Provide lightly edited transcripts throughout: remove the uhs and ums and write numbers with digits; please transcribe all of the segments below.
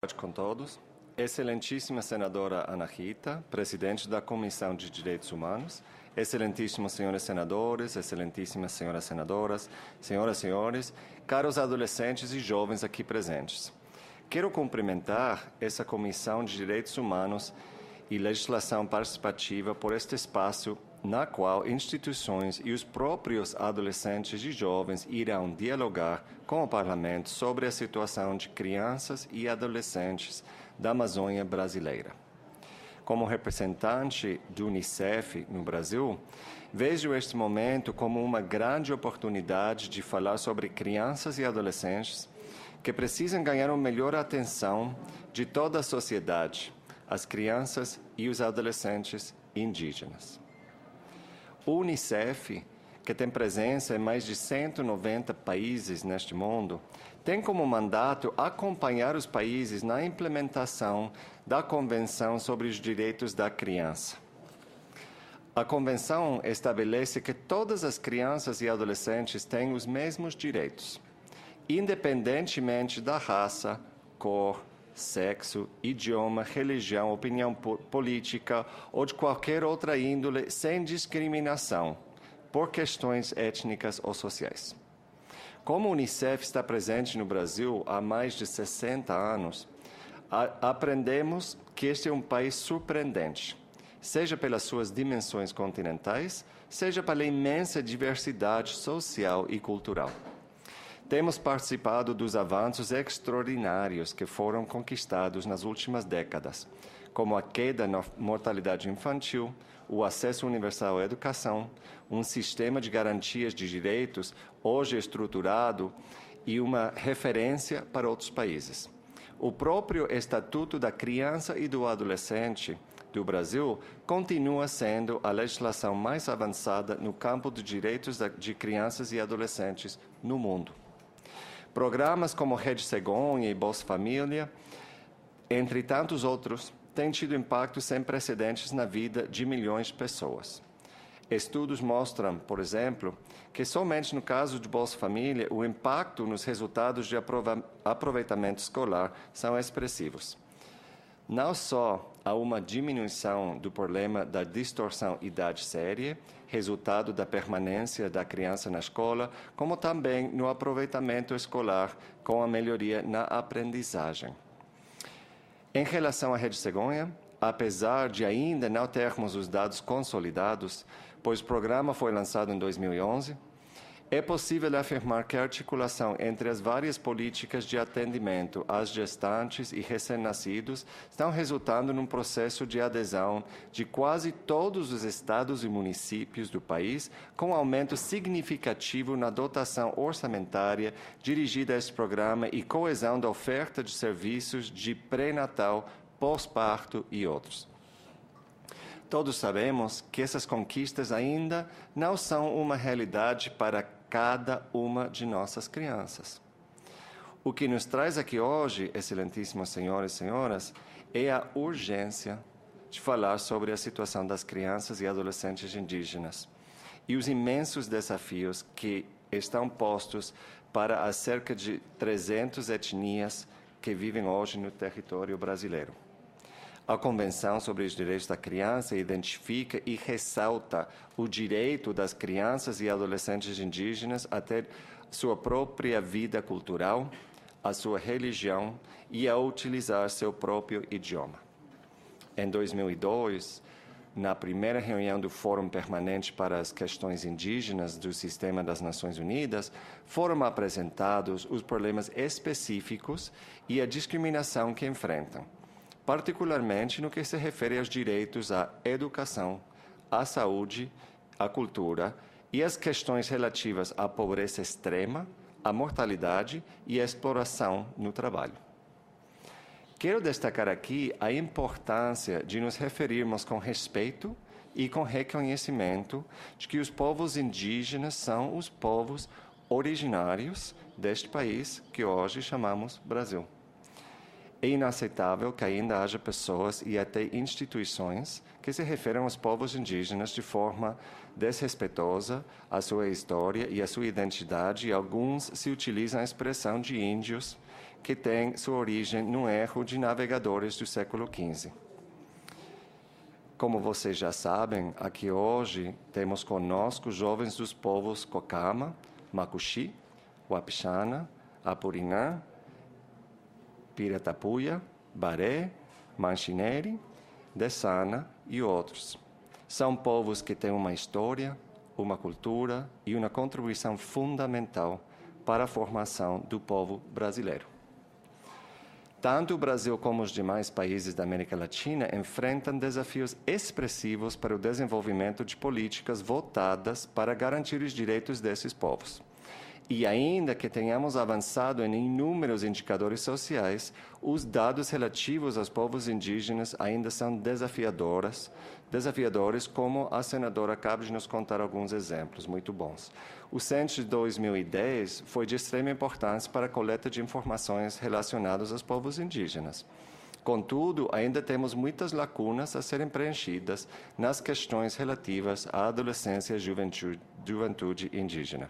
Boa tarde com todos. Excelentíssima senadora Ana Rita, presidente da Comissão de Direitos Humanos, excelentíssimos senhores senadores, excelentíssimas senhoras senadoras, senhoras e senhores, caros adolescentes e jovens aqui presentes. Quero cumprimentar essa Comissão de Direitos Humanos e Legislação Participativa por este espaço na qual instituições e os próprios adolescentes e jovens irão dialogar com o Parlamento sobre a situação de crianças e adolescentes da Amazônia brasileira. Como representante do Unicef no Brasil, vejo este momento como uma grande oportunidade de falar sobre crianças e adolescentes que precisam ganhar uma melhor atenção de toda a sociedade, as crianças e os adolescentes indígenas. O Unicef, que tem presença em mais de 190 países neste mundo, tem como mandato acompanhar os países na implementação da Convenção sobre os Direitos da Criança. A Convenção estabelece que todas as crianças e adolescentes têm os mesmos direitos, independentemente da raça, cor, sexo, idioma, religião, opinião política ou de qualquer outra índole, sem discriminação, por questões étnicas ou sociais. Como o Unicef está presente no Brasil há mais de 60 anos, aprendemos que este é um país surpreendente, seja pelas suas dimensões continentais, seja pela imensa diversidade social e cultural. Temos participado dos avanços extraordinários que foram conquistados nas últimas décadas, como a queda na mortalidade infantil, o acesso universal à educação, um sistema de garantias de direitos hoje estruturado e uma referência para outros países. O próprio Estatuto da Criança e do Adolescente do Brasil continua sendo a legislação mais avançada no campo de direitos de crianças e adolescentes no mundo. Programas como Rede Cegonha e Bolsa Família, entre tantos outros, têm tido impactos sem precedentes na vida de milhões de pessoas. Estudos mostram, por exemplo, que somente no caso de Bolsa Família, o impacto nos resultados de aproveitamento escolar são expressivos. Não só há uma diminuição do problema da distorção idade-série, resultado da permanência da criança na escola, como também no aproveitamento escolar com a melhoria na aprendizagem. Em relação à Rede Cegonha, apesar de ainda não termos os dados consolidados, pois o programa foi lançado em 2011, é possível afirmar que a articulação entre as várias políticas de atendimento às gestantes e recém-nascidos estão resultando num processo de adesão de quase todos os estados e municípios do país, com aumento significativo na dotação orçamentária dirigida a este programa e coesão da oferta de serviços de pré-natal, pós-parto e outros. Todos sabemos que essas conquistas ainda não são uma realidade para cada uma de nossas crianças. O que nos traz aqui hoje, excelentíssimos senhores e senhoras, é a urgência de falar sobre a situação das crianças e adolescentes indígenas e os imensos desafios que estão postos para as cerca de 300 etnias que vivem hoje no território brasileiro. A Convenção sobre os Direitos da Criança identifica e ressalta o direito das crianças e adolescentes indígenas a ter sua própria vida cultural, a sua religião e a utilizar seu próprio idioma. Em 2002, na primeira reunião do Fórum Permanente para as Questões Indígenas do Sistema das Nações Unidas, foram apresentados os problemas específicos e a discriminação que enfrentam, particularmente no que se refere aos direitos à educação, à saúde, à cultura e às questões relativas à pobreza extrema, à mortalidade e à exploração no trabalho. Quero destacar aqui a importância de nos referirmos com respeito e com reconhecimento de que os povos indígenas são os povos originários deste país que hoje chamamos Brasil. É inaceitável que ainda haja pessoas e até instituições que se referem aos povos indígenas de forma desrespeitosa à sua história e à sua identidade, e alguns se utilizam a expressão de índios, que tem sua origem num erro de navegadores do século XV. Como vocês já sabem, aqui hoje temos conosco jovens dos povos Cocama, Macuxi, Wapixana, Apurinã, Piratapuia, Baré, Manchineri, Dessana e outros. São povos que têm uma história, uma cultura e uma contribuição fundamental para a formação do povo brasileiro. Tanto o Brasil como os demais países da América Latina enfrentam desafios expressivos para o desenvolvimento de políticas voltadas para garantir os direitos desses povos. E ainda que tenhamos avançado em inúmeros indicadores sociais, os dados relativos aos povos indígenas ainda são desafiadores, como a senadora acaba de nos contar alguns exemplos muito bons. O censo de 2010 foi de extrema importância para a coleta de informações relacionadas aos povos indígenas. Contudo, ainda temos muitas lacunas a serem preenchidas nas questões relativas à adolescência e juventude indígena.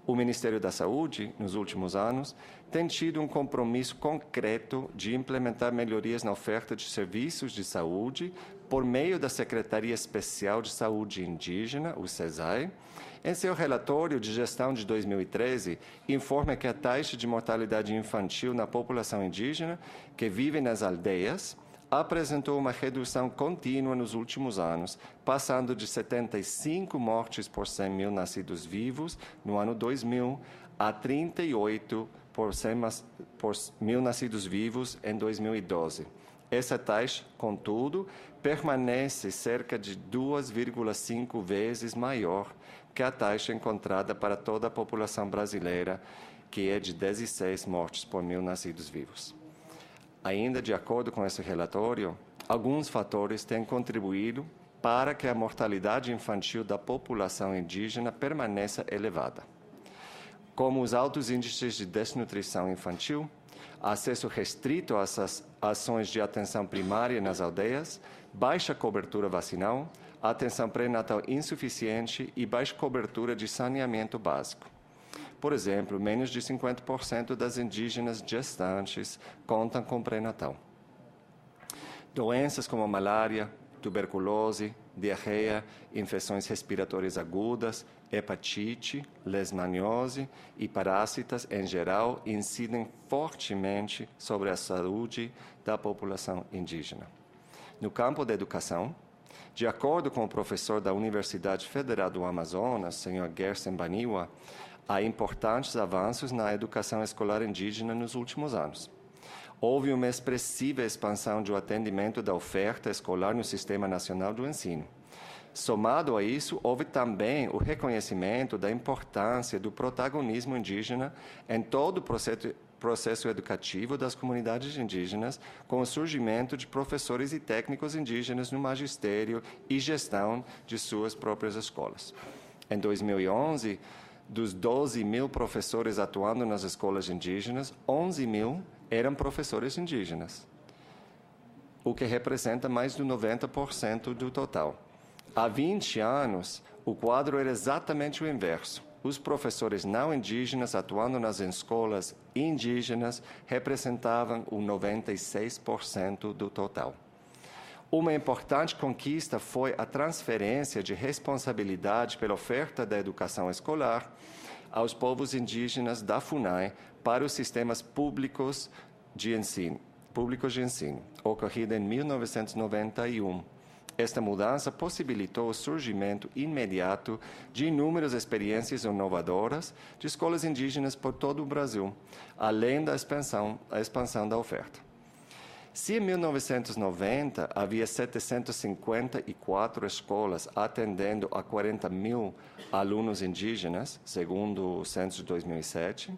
O Ministério da Saúde, nos últimos anos, tem tido um compromisso concreto de implementar melhorias na oferta de serviços de saúde por meio da Secretaria Especial de Saúde Indígena, o SESAI. Em seu relatório de gestão de 2013, informa que a taxa de mortalidade infantil na população indígena, que vive nas aldeias, apresentou uma redução contínua nos últimos anos, passando de 75 mortes por 100 mil nascidos vivos no ano 2000 a 38 por 100 mil nascidos vivos em 2012. Essa taxa, contudo, permanece cerca de 2,5 vezes maior que a taxa encontrada para toda a população brasileira, que é de 16 mortes por mil nascidos vivos. Ainda de acordo com esse relatório, alguns fatores têm contribuído para que a mortalidade infantil da população indígena permaneça elevada, como os altos índices de desnutrição infantil, acesso restrito às ações de atenção primária nas aldeias, baixa cobertura vacinal, atenção pré-natal insuficiente e baixa cobertura de saneamento básico. Por exemplo, menos de 50% das indígenas gestantes contam com pré-natal. Doenças como malária, tuberculose, diarreia, infecções respiratórias agudas, hepatite, leishmaniose e parásitas em geral incidem fortemente sobre a saúde da população indígena. No campo da educação, de acordo com o professor da Universidade Federal do Amazonas, Sr. Gerson Baniwa, há importantes avanços na educação escolar indígena nos últimos anos. Houve uma expressiva expansão do atendimento da oferta escolar no Sistema Nacional do Ensino. Somado a isso, houve também o reconhecimento da importância do protagonismo indígena em todo o processo educativo das comunidades indígenas, com o surgimento de professores e técnicos indígenas no magistério e gestão de suas próprias escolas. Em 2011, dos 12 mil professores atuando nas escolas indígenas, 11 mil eram professores indígenas, o que representa mais de 90% do total. Há 20 anos, o quadro era exatamente o inverso. Os professores não indígenas atuando nas escolas indígenas representavam o 96% do total. Uma importante conquista foi a transferência de responsabilidade pela oferta da educação escolar aos povos indígenas da FUNAI para os sistemas públicos de ensino, ocorrida em 1991. Esta mudança possibilitou o surgimento imediato de inúmeras experiências inovadoras de escolas indígenas por todo o Brasil, além da expansão da oferta. Se em 1990 havia 754 escolas atendendo a 40 mil alunos indígenas, segundo o censo de 2007,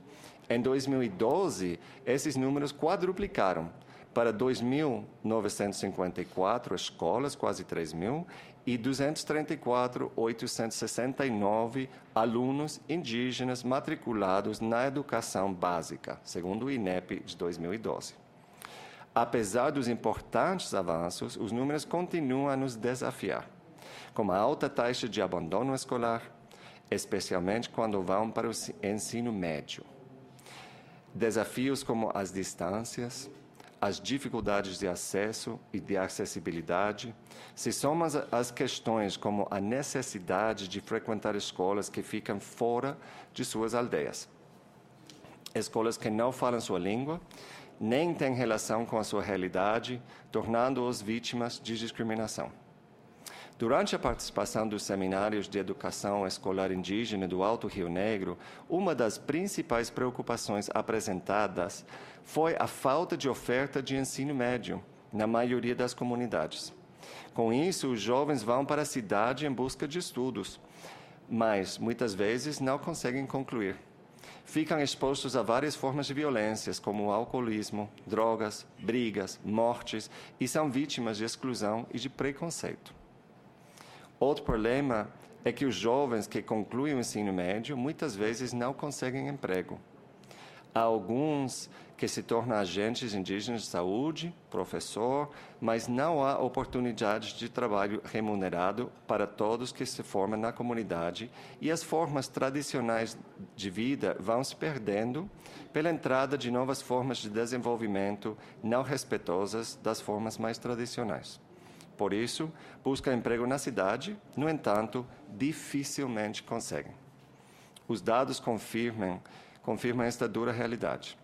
em 2012 esses números quadruplicaram para 2.954 escolas, quase 3 mil, e 234.869 alunos indígenas matriculados na educação básica, segundo o INEP de 2012. Apesar dos importantes avanços, os números continuam a nos desafiar, com a alta taxa de abandono escolar, especialmente quando vão para o ensino médio. Desafios como as distâncias, as dificuldades de acesso e de acessibilidade, se somam as questões como a necessidade de frequentar escolas que ficam fora de suas aldeias, escolas que não falam sua língua, nem têm relação com a sua realidade, tornando-os vítimas de discriminação. Durante a participação dos seminários de educação escolar indígena do Alto Rio Negro, uma das principais preocupações apresentadas foi a falta de oferta de ensino médio na maioria das comunidades. Com isso, os jovens vão para a cidade em busca de estudos, mas muitas vezes não conseguem concluir. Ficam expostos a várias formas de violências, como o alcoolismo, drogas, brigas, mortes, e são vítimas de exclusão e de preconceito. Outro problema é que os jovens que concluem o ensino médio muitas vezes não conseguem emprego. Há alguns que se tornam agentes indígenas de saúde, professor, mas não há oportunidades de trabalho remunerado para todos que se formam na comunidade e as formas tradicionais de vida vão se perdendo pela entrada de novas formas de desenvolvimento não respeitosas das formas mais tradicionais. Por isso, buscam emprego na cidade, no entanto, dificilmente conseguem. Os dados confirmam esta dura realidade.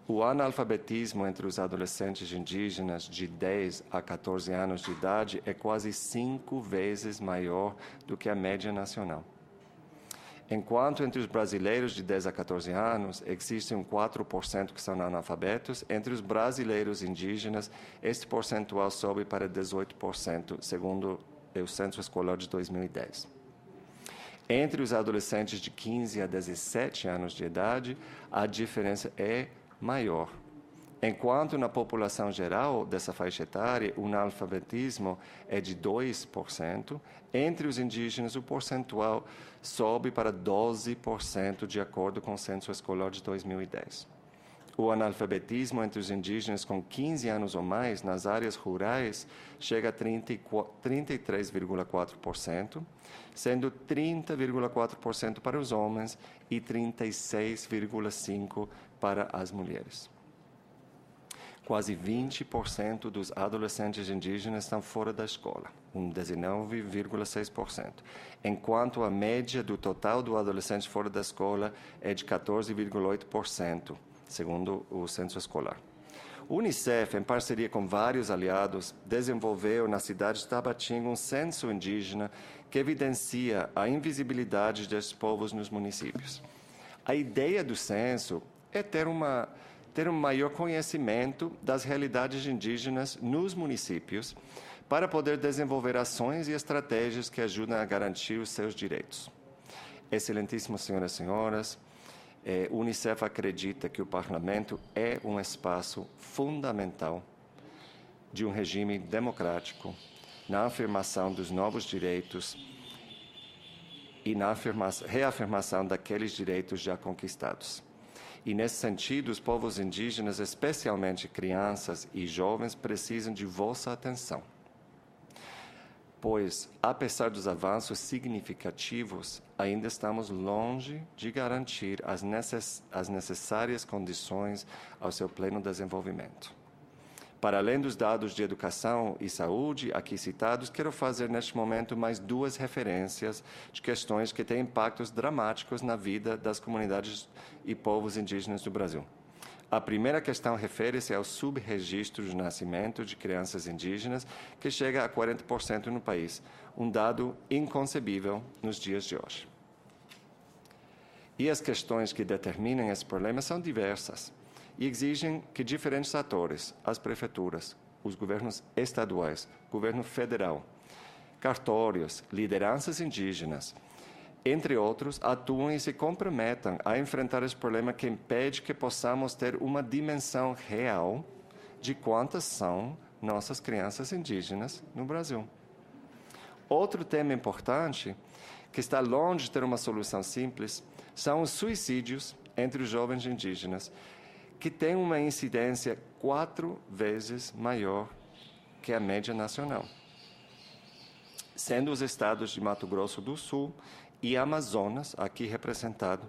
O analfabetismo entre os adolescentes indígenas de 10 a 14 anos de idade é quase 5 vezes maior do que a média nacional. Enquanto entre os brasileiros de 10 a 14 anos existem 4% que são analfabetos, entre os brasileiros indígenas, este percentual sobe para 18%, segundo o Censo Escolar de 2010. Entre os adolescentes de 15 a 17 anos de idade, a diferença é maior. Enquanto na população geral dessa faixa etária, o analfabetismo é de 2%, entre os indígenas o percentual sobe para 12%, de acordo com o Censo Escolar de 2010. O analfabetismo entre os indígenas com 15 anos ou mais nas áreas rurais chega a 33,4%, sendo 30,4% para os homens e 36,5% para as mulheres. Quase 20% dos adolescentes indígenas estão fora da escola, 19,6%, enquanto a média do total do adolescente fora da escola é de 14,8%, segundo o Censo Escolar. O Unicef, em parceria com vários aliados, desenvolveu na cidade de Tabatinga um censo indígena que evidencia a invisibilidade desses povos nos municípios. A ideia do censo é ter um maior conhecimento das realidades indígenas nos municípios para poder desenvolver ações e estratégias que ajudem a garantir os seus direitos. Excelentíssimas senhoras e senhores, o Unicef acredita que o Parlamento é um espaço fundamental de um regime democrático na afirmação dos novos direitos e na reafirmação daqueles direitos já conquistados. E, nesse sentido, os povos indígenas, especialmente crianças e jovens, precisam de vossa atenção. Pois, apesar dos avanços significativos, ainda estamos longe de garantir as necessárias condições ao seu pleno desenvolvimento. Para além dos dados de educação e saúde aqui citados, quero fazer neste momento mais 2 referências de questões que têm impactos dramáticos na vida das comunidades e povos indígenas do Brasil. A primeira questão refere-se ao subregistro de nascimento de crianças indígenas, que chega a 40% no país, um dado inconcebível nos dias de hoje. E as questões que determinam esse problema são diversas e exigem que diferentes atores, as prefeituras, os governos estaduais, governo federal, cartórios, lideranças indígenas, entre outros, atuam e se comprometam a enfrentar esse problema que impede que possamos ter uma dimensão real de quantas são nossas crianças indígenas no Brasil. Outro tema importante, que está longe de ter uma solução simples, são os suicídios entre os jovens indígenas, que tem uma incidência 4 vezes maior que a média nacional, sendo os estados de Mato Grosso do Sul e Amazonas, aqui representado,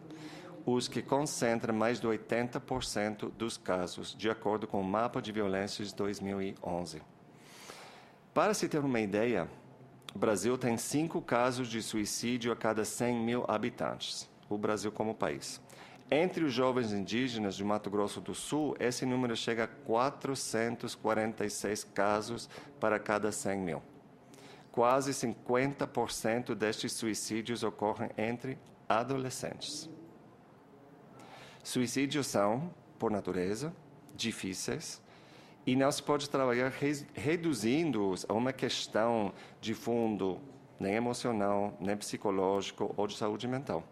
os que concentram mais de 80% dos casos, de acordo com o Mapa de Violência de 2011. Para se ter uma ideia, o Brasil tem 5 casos de suicídio a cada 100 mil habitantes, o Brasil como país. Entre os jovens indígenas de Mato Grosso do Sul, esse número chega a 446 casos para cada 100 mil. Quase 50% destes suicídios ocorrem entre adolescentes. Suicídios são, por natureza, difíceis e não se pode trabalhar reduzindo-os a uma questão de fundo nem emocional, nem psicológico ou de saúde mental.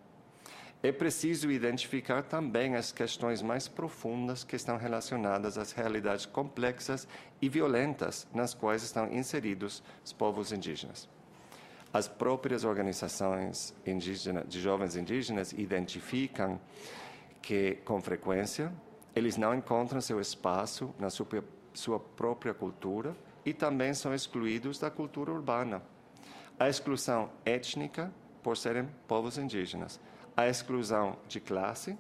É preciso identificar também as questões mais profundas que estão relacionadas às realidades complexas e violentas nas quais estão inseridos os povos indígenas. As próprias organizações de jovens indígenas identificam que, com frequência, eles não encontram seu espaço na sua própria cultura e também são excluídos da cultura urbana. A exclusão étnica, por serem povos indígenas. A exclusão de classe,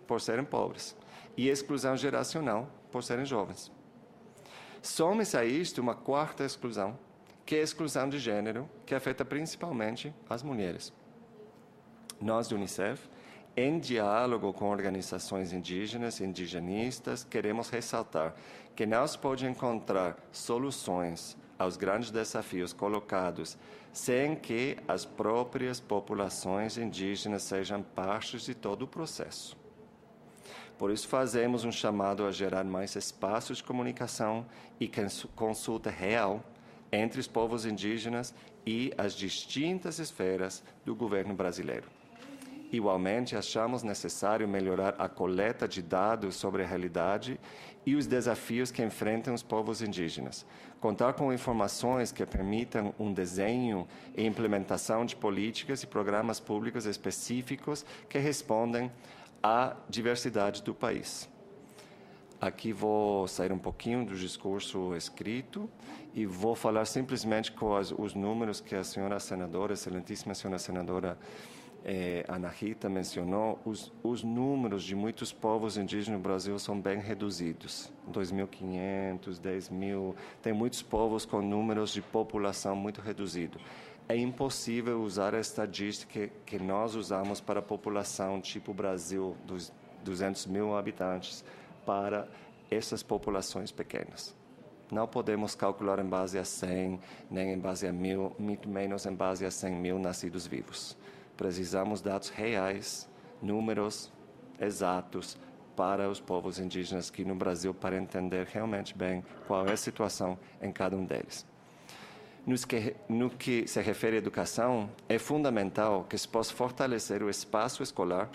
por serem pobres. E a exclusão geracional, por serem jovens. Some-se a isto uma quarta exclusão, que é a exclusão de gênero, que afeta principalmente as mulheres. Nós, do Unicef, em diálogo com organizações indígenas e indigenistas, queremos ressaltar que não se pode encontrar soluções aos grandes desafios colocados sem que as próprias populações indígenas sejam partes de todo o processo. Por isso, fazemos um chamado a gerar mais espaços de comunicação e consulta real entre os povos indígenas e as distintas esferas do governo brasileiro. Igualmente, achamos necessário melhorar a coleta de dados sobre a realidade e os desafios que enfrentam os povos indígenas. Contar com informações que permitam um desenho e implementação de políticas e programas públicos específicos que respondem à diversidade do país. Aqui vou sair um pouquinho do discurso escrito e vou falar simplesmente com os números que a senhora senadora, excelentíssima senhora senadora Ana Rita mencionou. Os números de muitos povos indígenas no Brasil são bem reduzidos. 2.500, 10.000, tem muitos povos com números de população muito reduzidos. É impossível usar a estatística que nós usamos para a população tipo Brasil, dos 200 mil habitantes, para essas populações pequenas. Não podemos calcular em base a 100, nem em base a 1.000, muito menos em base a 100 mil nascidos vivos. Precisamos de dados reais, números exatos para os povos indígenas aqui no Brasil para entender realmente bem qual é a situação em cada um deles. No que se refere à educação, é fundamental que se possa fortalecer o espaço escolar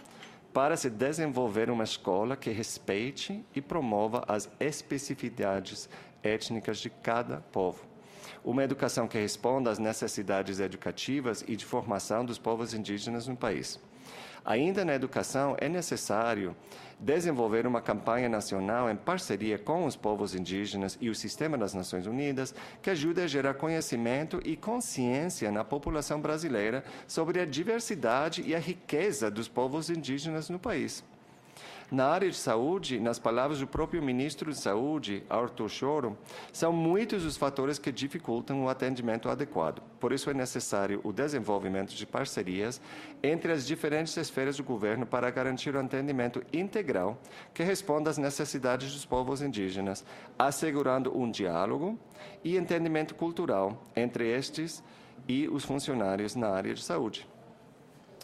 para se desenvolver uma escola que respeite e promova as especificidades étnicas de cada povo. Uma educação que responda às necessidades educativas e de formação dos povos indígenas no país. Ainda na educação, é necessário desenvolver uma campanha nacional em parceria com os povos indígenas e o Sistema das Nações Unidas, que ajude a gerar conhecimento e consciência na população brasileira sobre a diversidade e a riqueza dos povos indígenas no país. Na área de saúde, nas palavras do próprio ministro de Saúde, Arthur Choro, são muitos os fatores que dificultam o atendimento adequado. Por isso é necessário o desenvolvimento de parcerias entre as diferentes esferas do governo para garantir o atendimento integral que responda às necessidades dos povos indígenas, assegurando um diálogo e entendimento cultural entre estes e os funcionários na área de saúde.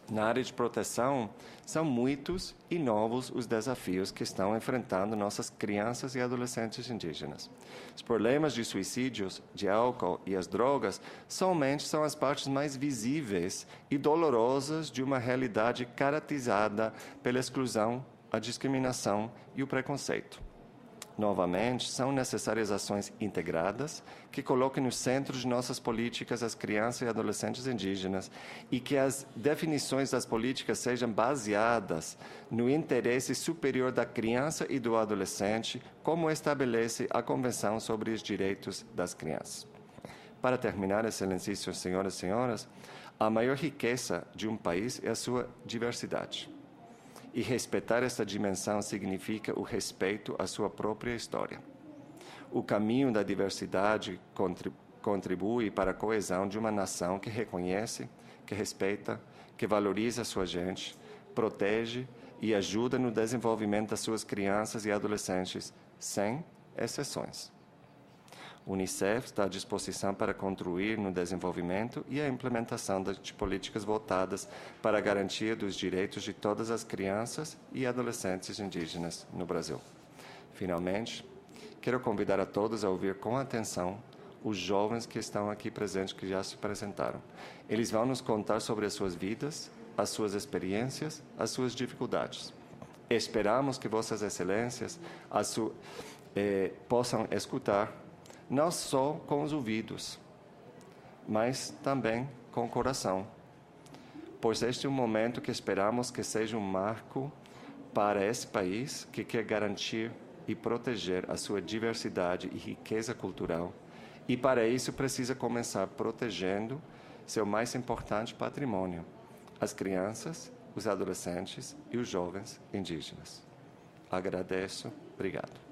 Na área de proteção, são muitos e novos os desafios que estão enfrentando nossas crianças e adolescentes indígenas. Os problemas de suicídios, de álcool e as drogas somente são as partes mais visíveis e dolorosas de uma realidade caracterizada pela exclusão, a discriminação e o preconceito. Novamente, são necessárias ações integradas que coloquem no centro de nossas políticas as crianças e adolescentes indígenas e que as definições das políticas sejam baseadas no interesse superior da criança e do adolescente, como estabelece a Convenção sobre os Direitos das Crianças. Para terminar, excelentíssimas senhoras e senhores, a maior riqueza de um país é a sua diversidade. E respeitar esta dimensão significa o respeito à sua própria história. O caminho da diversidade contribui para a coesão de uma nação que reconhece, que respeita, que valoriza a sua gente, protege e ajuda no desenvolvimento das suas crianças e adolescentes, sem exceções. O Unicef está à disposição para contribuir no desenvolvimento e a implementação de políticas voltadas para a garantia dos direitos de todas as crianças e adolescentes indígenas no Brasil. Finalmente, quero convidar a todos a ouvir com atenção os jovens que estão aqui presentes, que já se apresentaram. Eles vão nos contar sobre as suas vidas, as suas experiências, as suas dificuldades. Esperamos que Vossas Excelências possam escutar não só com os ouvidos, mas também com o coração. Pois este é um momento que esperamos que seja um marco para esse país que quer garantir e proteger a sua diversidade e riqueza cultural. E para isso precisa começar protegendo seu mais importante patrimônio, as crianças, os adolescentes e os jovens indígenas. Agradeço. Obrigado.